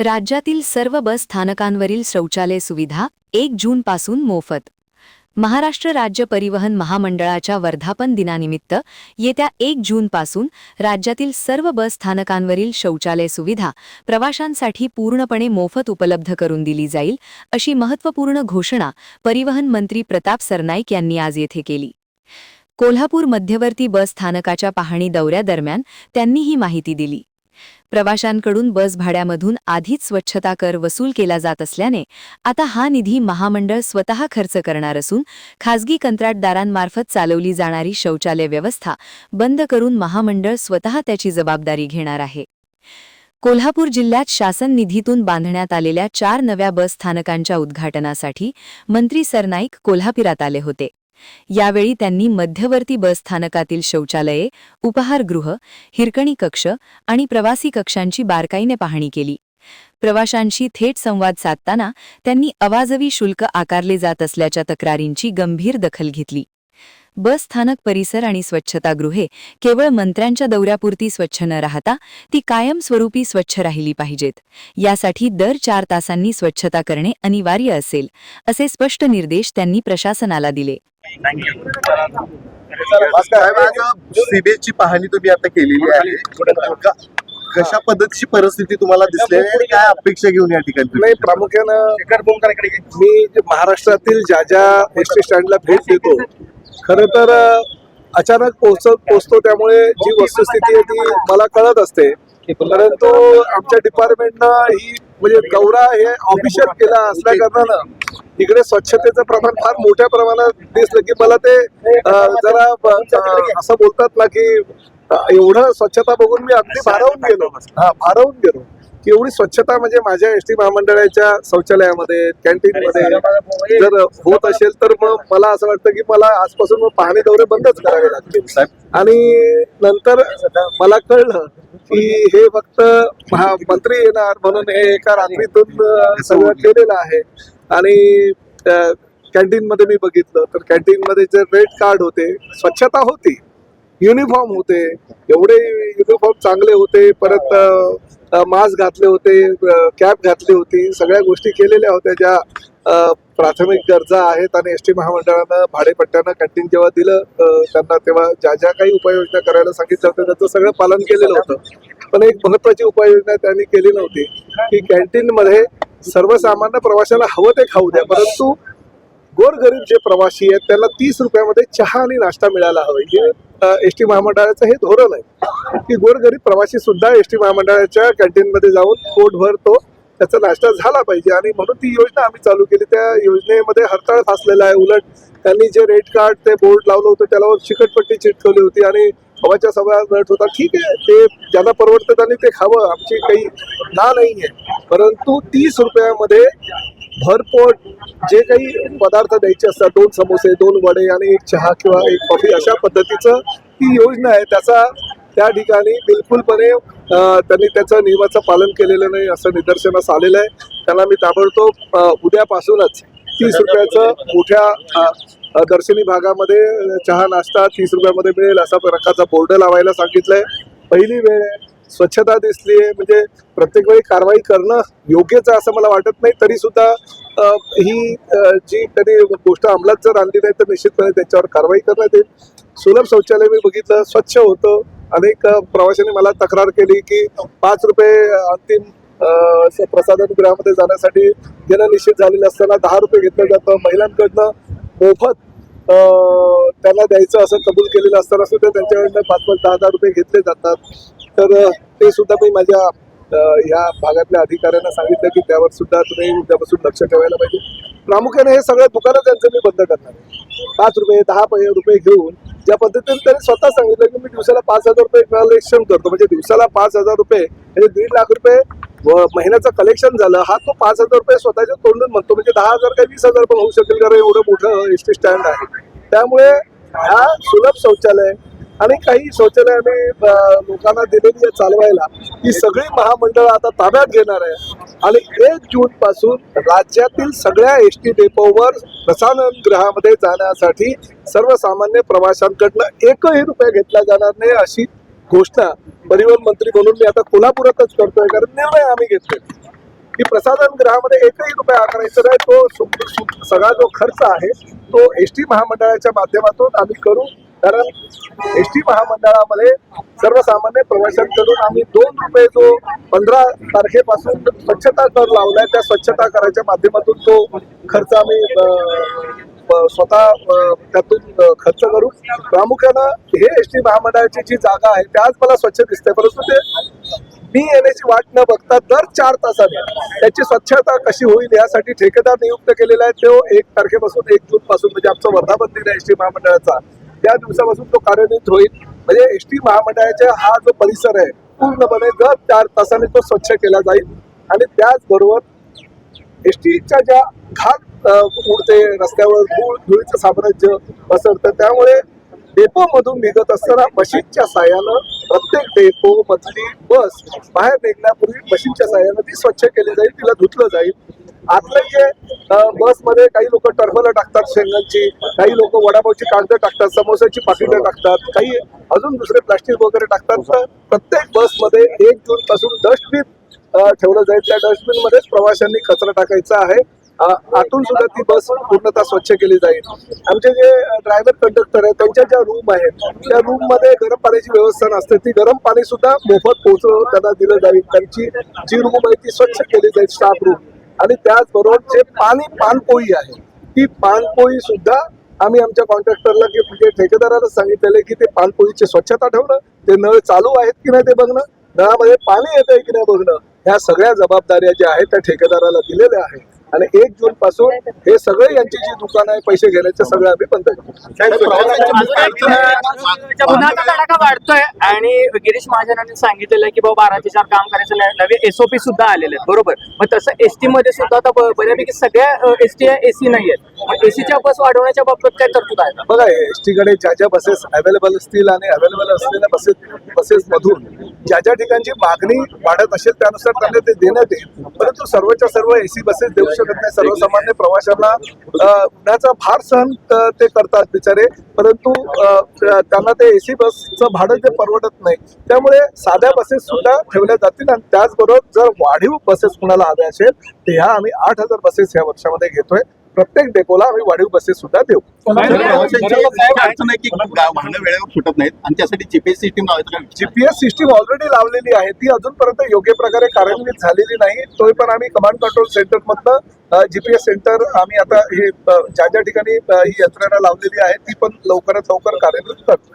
राज्यातील सर्व बस स्थानकांवरील शौचालय सुविधा 1 जूनपासून मोफत. महाराष्ट्र राज्य परिवहन महामंडळाच्या वर्धापन दिनानिमित्त येत्या 1 जूनपासून राज्यातील सर्व बस स्थानकांवरील शौचालय सुविधा प्रवाशांसाठी पूर्णपणे मोफत उपलब्ध करून दिली जाईल, अशी महत्त्वपूर्ण घोषणा परिवहन मंत्री प्रताप सरनाईक यांनी आज येथे केली. कोल्हापूर मध्यवर्ती बस स्थानकाच्या पाहणी दौऱ्यादरम्यान त्यांनी ही माहिती दिली. प्रवाशांकडून बस भाड्यामधून आधीच स्वच्छता कर वसूल केला जात असल्याने आता हा निधी महामंडळ स्वतः खर्च करणार असून खासगी कंत्राटदारांमार्फत चालवली जाणारी शौचालय व्यवस्था बंद करून महामंडळ स्वतः त्याची जबाबदारी घेणार आहे. कोल्हापूर जिल्ह्यात शासन निधीतून बांधण्यात आलेल्या 4 नव्या बस स्थानकांच्या उद्घाटनासाठी मंत्री सरनाईक कोल्हापुरात आले होते. यावेळी त्यांनी मध्यवर्ती बस स्थानकातील शौचालये, उपहारगृह, हिरकणी कक्ष आणि प्रवासी कक्षांची बारकाईने पाहणी केली. प्रवाशांशी थेट संवाद साधताना त्यांनी अवाजवी शुल्क आकारले जात असल्याच्या तक्रारींची गंभीर दखल घेतली. बस स्थानक परिसर आणि स्वच्छतागृहे केवळ मंत्र्यांच्या दौऱ्यापुरती स्वच्छ न राहता ती कायमस्वरूपी स्वच्छ राहिली पाहिजेत. यासाठी दर 4 तासांनी स्वच्छता करणे अनिवार्य असेल, असे स्पष्ट निर्देश त्यांनी प्रशासनाला दिले. सीबीएसची पाहणी तुम्ही आता केलेली आहे. कशा पद्धतीची परिस्थिती तुम्हाला दिसली आणि काय अपेक्षा घेऊन या ठिकाणी? नाही, प्रामुख्यानं मी महाराष्ट्रातील ज्या एसटी स्टँडला भेट देतो, खरं तर अचानक पोहोचतो, त्यामुळे जी वस्तुस्थिती आहे ती मला कळत असते. परंतु आमच्या डिपार्टमेंटनं ही म्हणजे दौरा हे ऑफिशियल केला असल्या कारणानं इकडे स्वच्छतेचं प्रमाण फार मोठ्या प्रमाणात दिसलं की मला ते जरा असं बोलतात ना की एवढं स्वच्छता बघून मी अगदी भारावून गेलो की एवढी स्वच्छता म्हणजे माझ्या एसटी महामंडळाच्या शौचालयामध्ये, कॅन्टीनमध्ये जर होत असेल तर मग मला असं वाटतं की मला आजपासून पाहणी दौरे बंदच करावे लागतील. आणि नंतर मला कळलं की हे फक्त मंत्री येणार म्हणून हे एका रात्रीतून सगळं केलेलं आहे. आणि कॅन्टीन मध्ये मी बघितलं तर कॅन्टीन मध्ये जे रेड कार्ड होते, स्वच्छता होती, युनिफॉर्म होते, एवढे युनिफॉर्म चांगले होते, परत मास्क घातले होते, कॅप घातली होती, सगळ्या गोष्टी केलेल्या होत्या ज्या प्राथमिक गरजा आहेत. आणि एसटी महामंडळानं भाडेपट्ट्यानं कॅन्टीन जेव्हा दिलं त्यांना, तेव्हा ज्या काही उपाययोजना करायला सांगितलं होतं त्याचं सगळं पालन केलेलं होतं. पण एक महत्वाची उपाययोजना त्यांनी केली नव्हती की कॅन्टीन मध्ये सर्वसामान्य प्रवाशाला हवं ते खाऊ द्या, परंतु गोरगरीब जे प्रवासी आहेत त्यांना 30 रुपयामध्ये चहा आणि नाश्ता मिळाला हवा. हे एसटी महामंडळाचं हे धोरण आहे की गोरगरीब प्रवासी सुद्धा एसटी महामंडळाच्या कॅन्टीन मध्ये जाऊन पोट भरतो, त्याचा नाश्ता झाला पाहिजे. आणि म्हणून ती योजना आम्ही चालू केली. त्या योजनेमध्ये हरताळ फासलेला आहे. उलट त्यांनी जे रेड कार्ड ते बोर्ड लावलं होतं त्याला चिकटपट्टी चिटकवली होती आणि हवाच्या सभा मिळत होता. ठीक आहे, ते ज्यांना परवडतं त्यांनी ते खावं, आमची काही ना नाही आहे. परंतु 30 रुपयामध्ये भरपोट जे काही पदार्थ द्यायचे असतात, 2 समोसे, 2 वडे आणि 1 चहा किंवा 1 कॉफी, अशा पद्धतीचं ती योजना आहे. त्याचा त्या ठिकाणी बिलकुलपणे त्यांनी त्याचं नियमाचं पालन केलेलं नाही असं निदर्शनास आलेलं आहे. त्यांना मी ताबडतोब उद्यापासूनच 30 रुपयाचं मोठ्या दर्शनी भागामध्ये चहा नाश्ता 30 रुपयामध्ये मिळेल असा प्रकारचा बोर्ड लावायला सांगितलंय. पहिली वेळ आहे, स्वच्छता दिसली आहे, म्हणजे प्रत्येक वेळी कारवाई करणं योग्यच आहे असं मला वाटत नाही. तरी सुद्धा ही जी कधी गोष्ट अंमलात जर आणली नाही तर निश्चितपणे त्याच्यावर कारवाई करण्यात येईल. सुलभ शौचालय मी बघितलं, स्वच्छ होतं. अनेक प्रवाशांनी मला तक्रार केली की 5 रुपये अंतिम प्रसाधन गृहामध्ये जाण्यासाठी घेणं निश्चित झालेलं असताना 10 रुपये घेतलं जातं. महिलांकडनं मोफत त्यांना द्यायचं असं कबूल केलेलं असताना सुद्धा त्यांच्याकडनं 5-10 रुपये घेतले जातात. तर ते सुद्धा मी माझ्या या भागातल्या अधिकाऱ्यांना सांगितलं की त्यावर सुद्धा तुम्ही उद्यापासून लक्ष ठेवायला पाहिजे. प्रामुख्याने हे सगळं दुकानं त्यांचं मी बंद करणार आहे. 5 रुपये 10 रुपये घेऊन ज्या पद्धतीने त्यांनी स्वतः सांगितलं की मी दिवसाला 5,000 रुपये कलेक्शन करतो, म्हणजे दिवसाला 5,000 रुपये म्हणजे 1.5 लाख रुपये महिन्याचं कलेक्शन झालं. हा तो 5,000 रुपये स्वतःच्या तोंडून म्हणतो, म्हणजे 10,000 काही 20,000 पण होऊ शकेल, कारण एवढं मोठं एसटी स्टँड आहे. त्यामुळे हा सुलभ शौचालय आणि काही शौचालय आम्ही लोकांना दिलेली आहे चालवायला, ही सगळी महामंडळ आता ताब्यात घेणार आहे. आणि 1 जून पासून राज्यातील सगळ्या एसटी डेपोवर प्रसाधन गृहामध्ये जाण्यासाठी सर्वसामान्य प्रवाशांकडनं 1ही रुपया घेतला जाणार नाही अशी घोषणा परिवहन मंत्री म्हणून मी आता कोल्हापुरातच करतोय, कारण निर्णय आम्ही घेतले. की प्रसाधन गृहामध्ये एकही रुपया आकारायचा नाही. तो सगळा जो खर्च आहे तो एसटी महामंडळाच्या माध्यमातून आम्ही करू. कारण एसटी महामंडळामध्ये सर्वसामान्य प्रवाशांकडून आम्ही 2 रुपये जो 15 तारखेपासून स्वच्छता कर लावलाय त्या स्वच्छता कराच्या माध्यमातून तो खर्च आम्ही स्वतः त्यातून खर्च करू. प्रामुख्यानं हे एसटी महामंडळाची जी जागा आहे त्याच मला स्वच्छ दिसते, परंतु ते मी येण्याची वाट न बघता दर 4 तासाने त्याची स्वच्छता कशी होईल यासाठी ठेकेदार नियुक्त केलेला आहे. तो 1 तारखेपासून 1 जून पासून म्हणजे आमचा वर्धापन दिन आहे एसटी महामंडळाचा, त्या दिवसापासून तो कार्यान्वित होईल. म्हणजे एसटी महामंडळाचा हा जो परिसर आहे पूर्णपणे दर 4 तासाने तो स्वच्छ केला जाईल. आणि त्याचबरोबर एसटीच्या ज्या घाट उडते रस्त्यावर धुळीचं साम्राज्य पसरतं, त्यामुळे डेपो मधून निघत असताना मशीनच्या साह्यानं प्रत्येक डेपो मधली बस बाहेर निघण्यापूर्वी मशीनच्या साह्यानं ती स्वच्छ केली जाईल, तिला धुतलं जाईल. आतले जे बसमध्ये काही लोक टरफलं टाकतात शेंगांची, काही लोक वडापावची कागदं टाकतात, समोसाची पाकिटं टाकतात, काही अजून दुसरे प्लास्टिक वगैरे टाकतात. तर प्रत्येक बसमध्ये 1 जून पासून डस्टबिन ठेवलं जाईल. त्या डस्टबिन मध्येच प्रवाशांनी कचरा टाकायचा आहे. आतून सुद्धा ती बस पूर्णतः स्वच्छ केली जाईल. आमचे जे ड्रायव्हर कंडक्टर आहेत त्यांच्या ज्या रूम आहेत त्या रूम मध्ये गरम पाण्याची व्यवस्था नसते, ती गरम पाणी सुद्धा मोफत पोहोचवून त्यांना दिलं जाईल. त्यांची जी रूम आहे ती स्वच्छ केली जाईल, स्टाफ रूम. आणि त्याचबरोबर जे पानपोळी आहे ती पानपोळी सुद्धा आम्ही आमच्या कॉन्ट्रॅक्टरला की म्हणजे ठेकेदाराला सांगितलेलं की ते पानपोळीची स्वच्छता ठेवणं, ते नळ चालू आहेत की नाही ते बघणं, नळामध्ये पाणी येत आहे की नाही बघणं, ह्या सगळ्या जबाबदाऱ्या ज्या आहेत त्या ठेकेदाराला दिलेल्या आहेत. आणि 1 जून पासून हे सगळे यांची जी दुकान आहे पैसे घेण्याचे सगळे आम्ही बंद करू. उन्हाचा तडाखा वाढतोय आणि गिरीश महाजनांनी सांगितलेलं आहे की बाबा 12 ते 4 काम करायचं नवे एसओपी सुद्धा आलेले आहेत, बरोबर. मग तसं एसटी मध्ये सुद्धा आता बऱ्यापैकी सगळ्या एसटी एसी नाही आहेत. मग एसीच्या बस वाढवण्याच्या बाबतीत काय तरतूद आहे? बघा, एसटी कडे ज्या ज्या बसेस अवेलेबल असतील आणि अवेलेबल असलेल्या बसेस मधून ज्या ज्या ठिकाणची मागणी वाढत असेल त्यानुसार त्यांना ते देण्यात येईल. परंतु सर्वच्या सर्व एसी बसेस देऊ शकत नाही. सर्वसामान्य प्रवाशांना उन्हाचा भार सहन ते करतात बिचारे, परंतु त्यांना ते एसी बसचं भाडं ते परवडत नाही. त्यामुळे साध्या बसेस सुद्धा ठेवल्या जातील. आणि त्याचबरोबर जर वाढीव बसेस कुणाला हव्या असेल तर ह्या आम्ही 8000 बसेस ह्या वर्षामध्ये घेतोय. प्रत्येक डेपोला आम्ही वाढीव बसेस सुद्धा देऊ. अडचण आहे की वाहनं वेळेवर सुटत नाहीत आणि त्यासाठी जीपीएस सिस्टीम लावायचं. जीपीएस सिस्टीम ऑलरेडी लावलेली आहे, ती अजूनपर्यंत योग्य प्रकारे कार्यान्वित झालेली नाही. तो पण आम्ही कमांड कंट्रोल सेंटर मधनं जीपीएस सेंटर आम्ही आता हे ज्या ज्या ठिकाणी ही यंत्रणा लावलेली आहे ती पण लवकरात लवकर कार्यान्वित करतो.